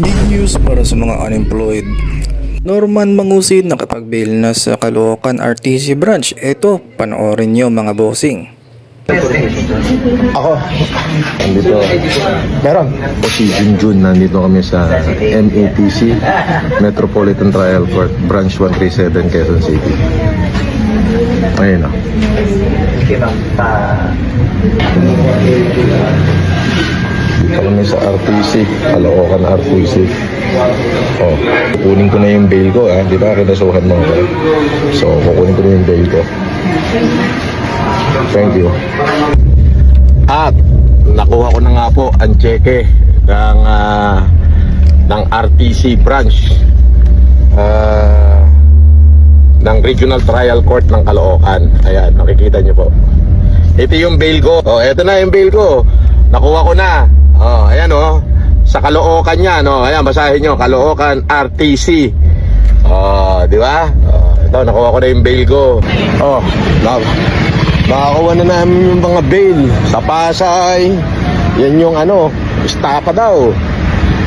Big news para sa mga unemployed. Norman Mangusid nakapag-bail na sa Caloocan RTC branch. Ito, panoorin nyo mga bossing. Ako, nandito. Meron. O si Junjun, nandito kami sa MATC, Metropolitan Trial Court, Branch 137, Quezon City. Ayun o. Dito kami sa RTC, Caloocan RTC. Oh, kukunin ko na yung bail ko, di ba? Kinasuhan mo ako. So, kukunin ko na yung bail ko. Thank you. At nakuha ko na nga po ang cheque ng RTC branch ng Regional Trial Court ng Caloocan. Ayan, nakikita nyo po. Ito yung bail ko. Oh, ito na yung bail ko. Nakuha ko na. Oh, ayan oh. Sa Caloocan yan, oh. Ayan, basahin nyo, Caloocan RTC. Oh, di ba? Oh, ito, nakuha ko na yung bail ko. Oh, nakakuha na namin yung mga bail sa Pasay. Yan yung estapa daw.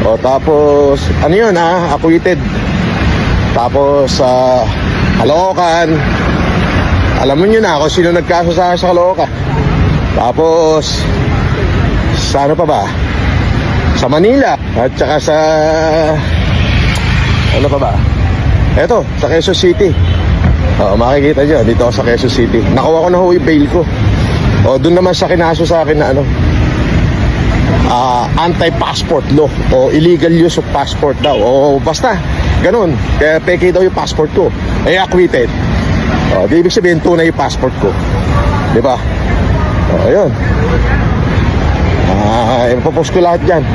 O tapos ano yun acquitted. Tapos sa Caloocan, alam mo nyo na kung sino nagkaso sa Caloocan. Tapos sa ano pa ba, sa Manila at saka sa ano pa ba, eto sa Quezon City. Makikita nyo, dito ako sa Quezon City. Nakuha ko na yung bail ko. Doon naman sa kinaso sa akin na anti-passport law o illegal use of passport daw. Basta, ganun. Kaya peke daw yung passport ko. Ay acquitted. Di ibig sabihin tunay yung passport ko. Di ba? Ayun. Ipapost ko lahat dyan.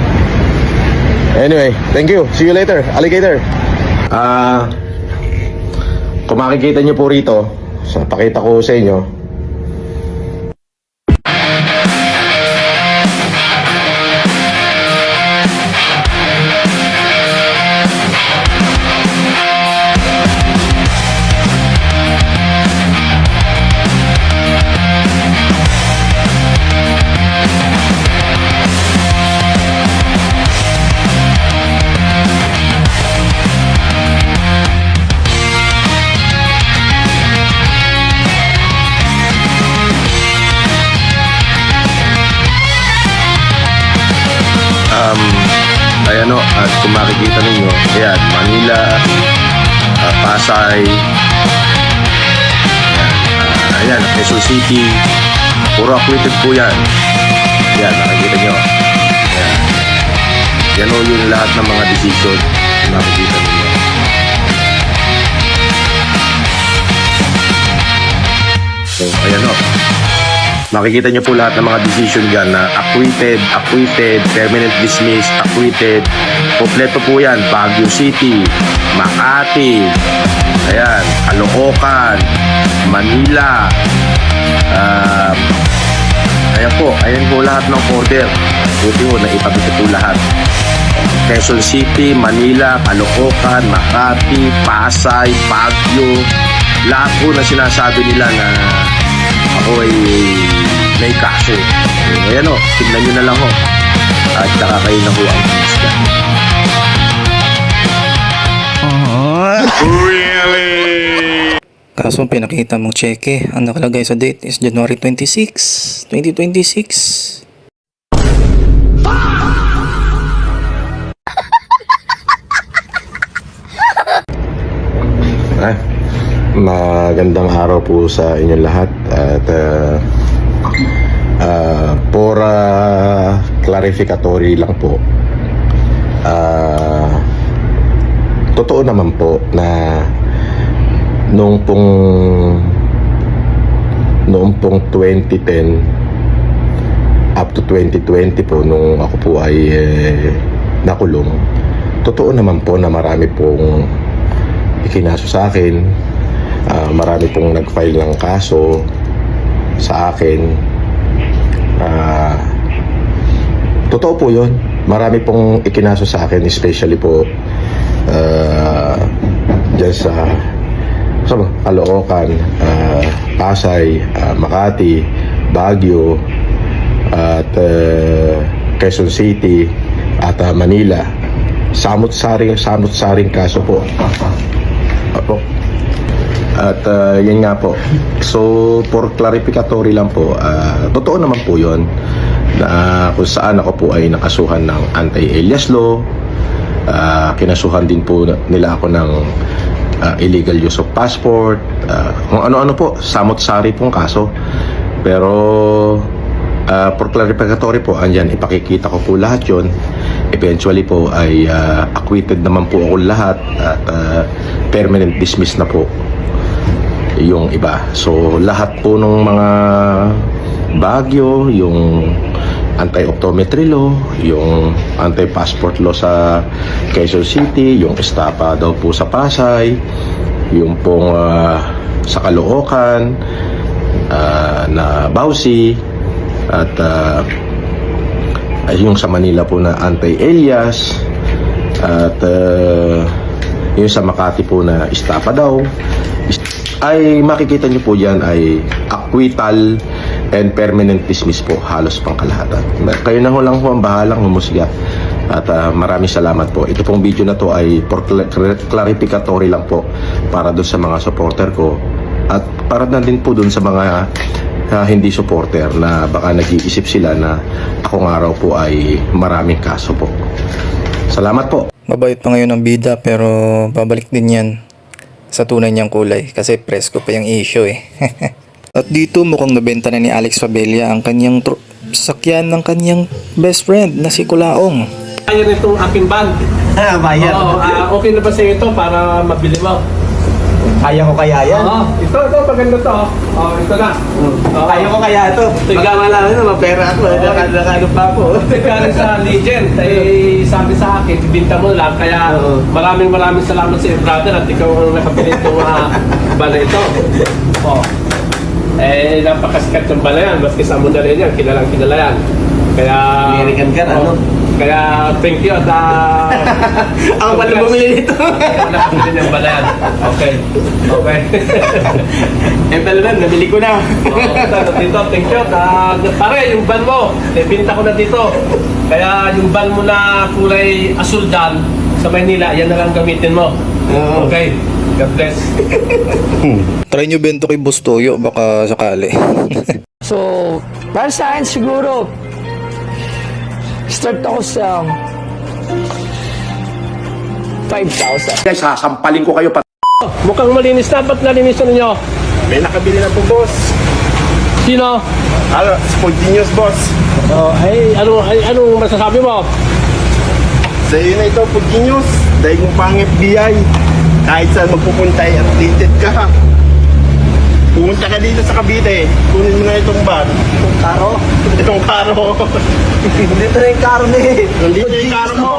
Anyway, thank you. See you later, alligator. Kung makikita nyo po rito, pakita ko sa inyo. Ayan o, at kung makikita ninyo, ayan, Manila, Pasay, ayan, Quezon City, puro acquitted po yan. Ayan, nakikita nyo. Ayan. Yan o yung lahat ng mga decision, makikita ninyo. So, ayan o. Makikita nyo po lahat ng mga decision dyan na acquitted, permanent dismiss, acquitted. Kompleto po yan. Baguio City, Makati, ayan, Caloocan, Manila. Ayan po lahat ng order. Buti po, naitabi ko po lahat. Quezon City, Manila, Caloocan, Makati, Pasay, Baguio. Lahat po na sinasabi nila na ako ay may kaso. Ayan o, tignan nyo na lang ho. At saka kayo na ho ang pista. Really? Kaso pinakita mong cheque, ang nakalagay sa date is January 26, 2026. Magandang araw po sa inyong lahat at for clarificatory lang po, totoo naman po na noong pong 2010 up to 2020 po, nung ako po ay nakulong, totoo naman po na marami pong ikinaso sa akin. Marami pong nag-file ng kaso sa akin. Totoo po yun. Marami pong ikinaso sa akin, especially po dyan sa Caloocan, Pasay, Makati, Baguio, at Quezon City at Manila. samot-saring kaso po. Opo. At yan nga po. So, for clarificatory lang po, totoo naman po yun na kung saan ako po ay nakasuhan ng anti-alias law. Kinasuhan din po nila ako ng illegal use of passport, kung ano-ano po, samot-sari pong kaso. Pero for clarificatory po, andyan, ipakikita ko po lahat yon. Eventually po ay acquitted naman po ako lahat at permanent dismiss na po yung iba. So lahat po ng mga bagyo, yung anti-optometry law, yung anti-passport law sa Quezon City, yung estapa daw po sa Pasay, yung pong sa Caloocan, na Bausi, at yung sa Manila po na anti-alias, at yung sa Makati po na estapa daw, ay makikita nyo po dyan ay acquittal and permanent dismiss po, halos pang kalahatan. Kayo na ho lang po ang bahalang humusga. At maraming salamat po. Ito pong video na to ay for clarificatory lang po para doon sa mga supporter ko at para na din po doon sa mga hindi supporter na baka nag-iisip sila na akong araw po ay maraming kaso po. Salamat po. Mabait pa ngayon ang bida pero babalik din yan sa tunay niyang kulay kasi presko pa yung issue eh. At dito mukhang nabenta na ni Alex Fabella ang kanyang sasakyan ng kanyang best friend na si Kulaong. Ayan itong aking van. Bayan. Oo, okay na ba sa'yo ito para mabili mo? Kaya ko kaya yan. Oo, ito, maganda to. Oo, ito na. Oo. Kaya ko kaya ito. Tigama lang ito, mapera ako. Nakano pa ako. Galing sa Legend, eh, sabi sa akin, binta mo lang. Kaya maraming salamat sa iyo, brother, at ikaw ang nakabili itong van na ito. Oo. Eh, napakasikat yung van na yan. Maski sa mundo rin yan, kilalang kilala yan. Kaya... American ka na, no? Kaya, thank you at... Ako pala bumili nito. Nakabili niyang van na yan. Okay. Okay. Eh, talagang, nabili ko na. Dito, thank you. Pare, yung van mo, binta ko na dito. Kaya yung van mo na kulay asul dyan sa Maynila, yan na lang gamitin mo. Okay. God bless. Try nyo bento kay Boss Toyo baka sakali. So, para sa akin siguro, start ako sa 5,000. Guys, sasampalin ko kayo pa. Mukhang malinis na. Ba't nalinisan ninyo? May nakabili na po, boss. Sino? Spontaneous, boss. Anong masasabi mo? Sa iyo na ito, Spontaneous. Dahil mo pang FBI. Kahit saan magpupunta ay updated ka. Pumunta ka dito sa Cavite. Kunin mo na itong van. Itong karo? Itong karo. Dito na yung karne. Nandito yung karo mo.